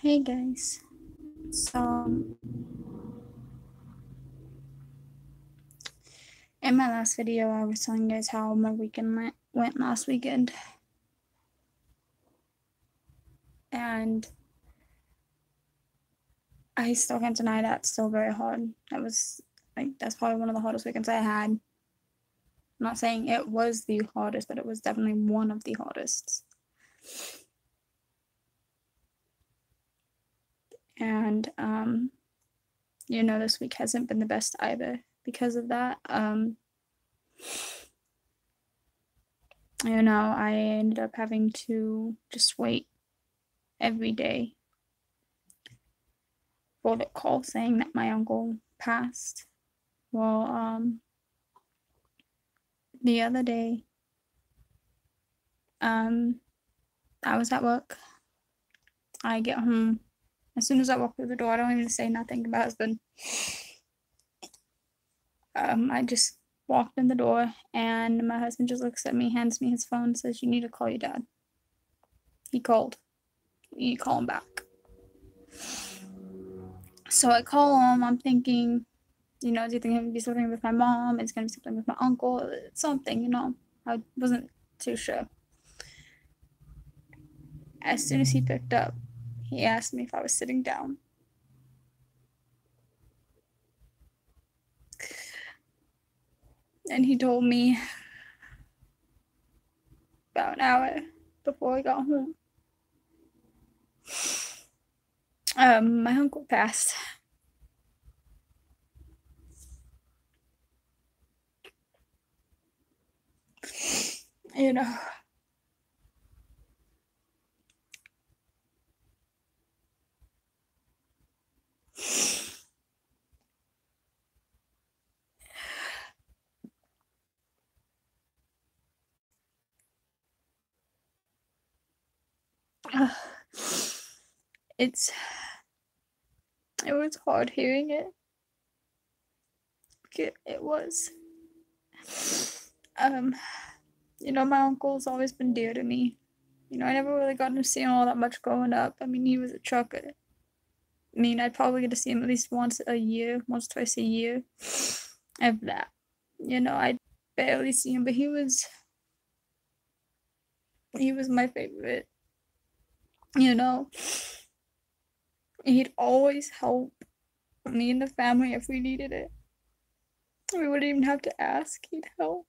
Hey guys. So, in my last video, I was telling you guys how my weekend went last weekend. And I still can't deny that. It's still very hard. That's probably one of the hardest weekends I had. I'm not saying it was the hardest, but it was definitely one of the hardest. And, this week hasn't been the best either because of that. I ended up having to just wait every day for the call saying that my uncle passed. Well, the other day, I was at work. I get home. As soon as I walk through the door, I don't even say nothing to my husband. I just walked in the door, and my husband just looks at me, hands me his phone, says, "You need to call your dad." He called. You call him back. So I call him. I'm thinking, do you think it's gonna be something with my mom? It's gonna be something with my uncle? Something, I wasn't too sure. As soon as he picked up, he asked me if I was sitting down. And he told me about an hour before I got home. My uncle passed. You know. It was hard hearing it. It was. My uncle's always been dear to me. I never really got to see him all that much growing up. I mean, he was a trucker. I'd probably get to see him at least once, twice a year. Of that. I'd barely see him, but he was my favorite. He'd always help me and the family if we needed it. We wouldn't even have to ask, he'd help.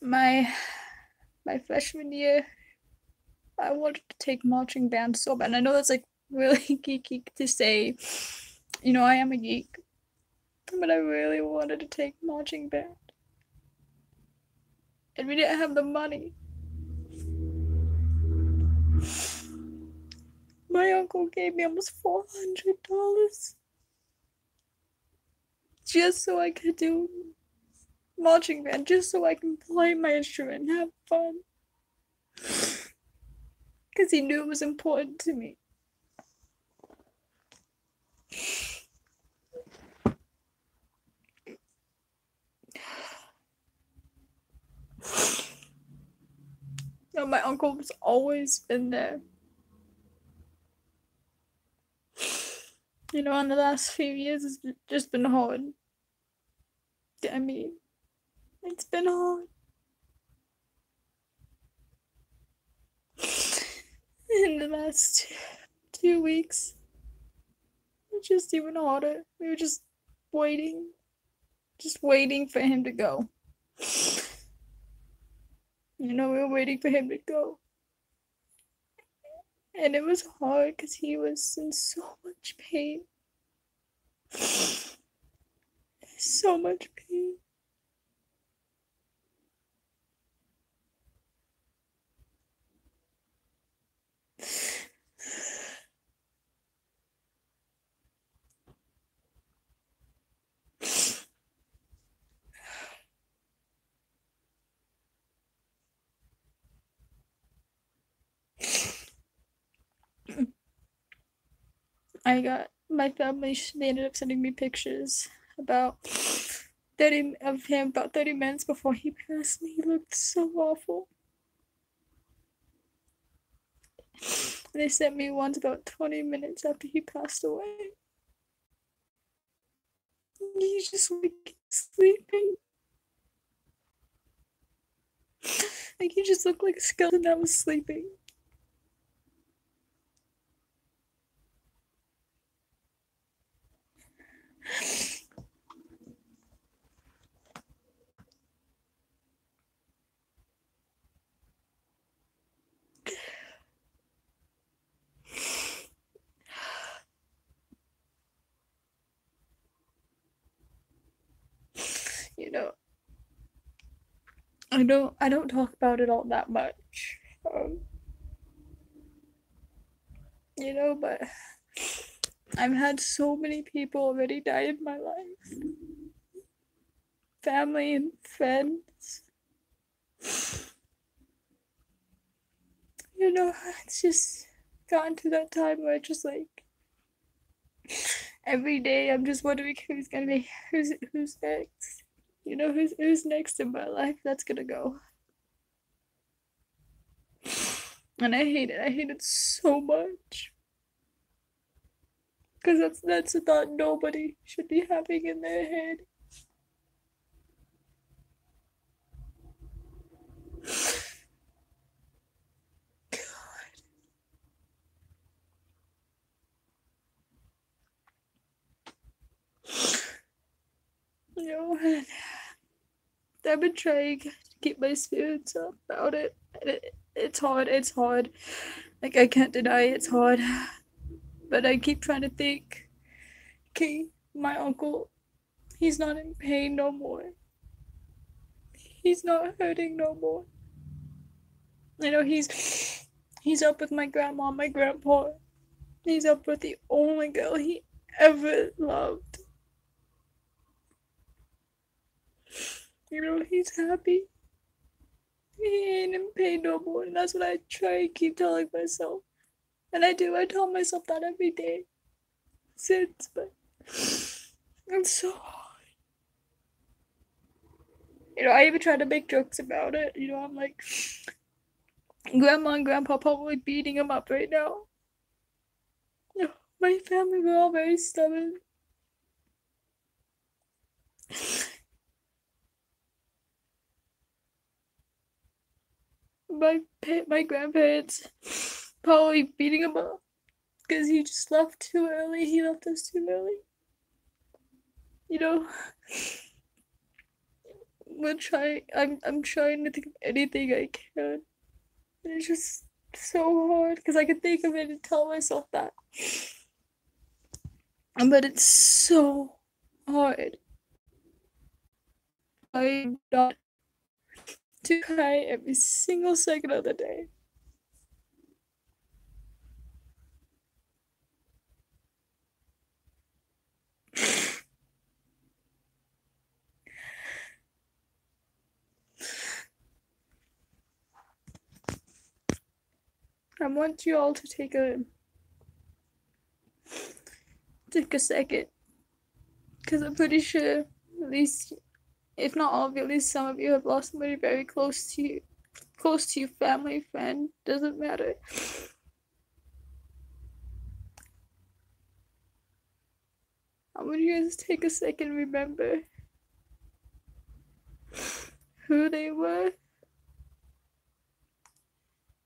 My freshman year, I wanted to take marching band so bad. And I know that's like really geeky to say. I am a geek. But I really wanted to take marching band. And we didn't have the money. My uncle gave me almost $400 just so I could do marching band, just so I can play my instrument and have fun. Because he knew it was important to me. My uncle has always been there. In the last few years, it's just been hard. I mean, it's been hard. In the last 2 weeks, it's just even harder. We were just waiting for him to go. We were waiting for him to go. And it was hard because he was in so much pain. So much pain. I got my family, they ended up sending me pictures about of him about 30 minutes before he passed me. He looked so awful. They sent me ones about 20 minutes after he passed away. He's just like sleeping. Like he just looked like a skeleton that was sleeping. You know, I don't talk about it all that much. You know, but I've had so many people already die in my life. Family and friends. You know, it's just gotten to that time where it's just like every day I'm just wondering who's next. You know, who's next in my life that's gonna go. And I hate it. I hate it so much. Because that's a thought nobody should be having in their head. You know, I've been trying to keep my spirits up about it. It's hard. It's hard. Like, I can't deny it's hard. But I keep trying to think, okay, my uncle, he's not in pain no more. He's not hurting no more. You know, he's up with my grandma, my grandpa. He's up with the only girl he ever loved. You know, he's happy. He ain't in pain no more, and that's what I try and keep telling myself. And I do, I tell myself that every day since, but it's so hard. You know, I even try to make jokes about it. You know, I'm like, Grandma and Grandpa probably beating him up right now. You know, my family, we're all very stubborn. My grandparents probably beating him up because he just left too early. He left us too early. You know, I'm trying to think of anything I can. And it's just so hard because I can think of it and tell myself that. But it's so hard. I'm not to cry every single second of the day. I want you all to take a second, because I'm pretty sure at least, if not all of you, at least some of you have lost somebody very close to you, family, friend, doesn't matter. I want you guys to take a second and remember who they were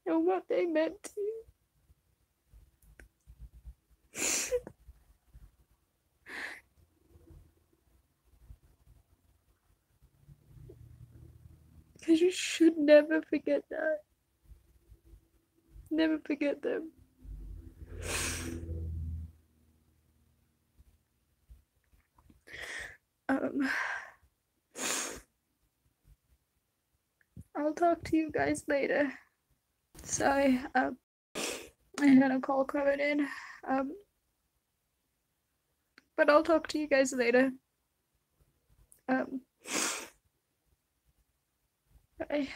and what they meant to you. Because you should never forget that. Never forget them. Um, I'll talk to you guys later. Sorry, I had a call coming in. But I'll talk to you guys later. Bye.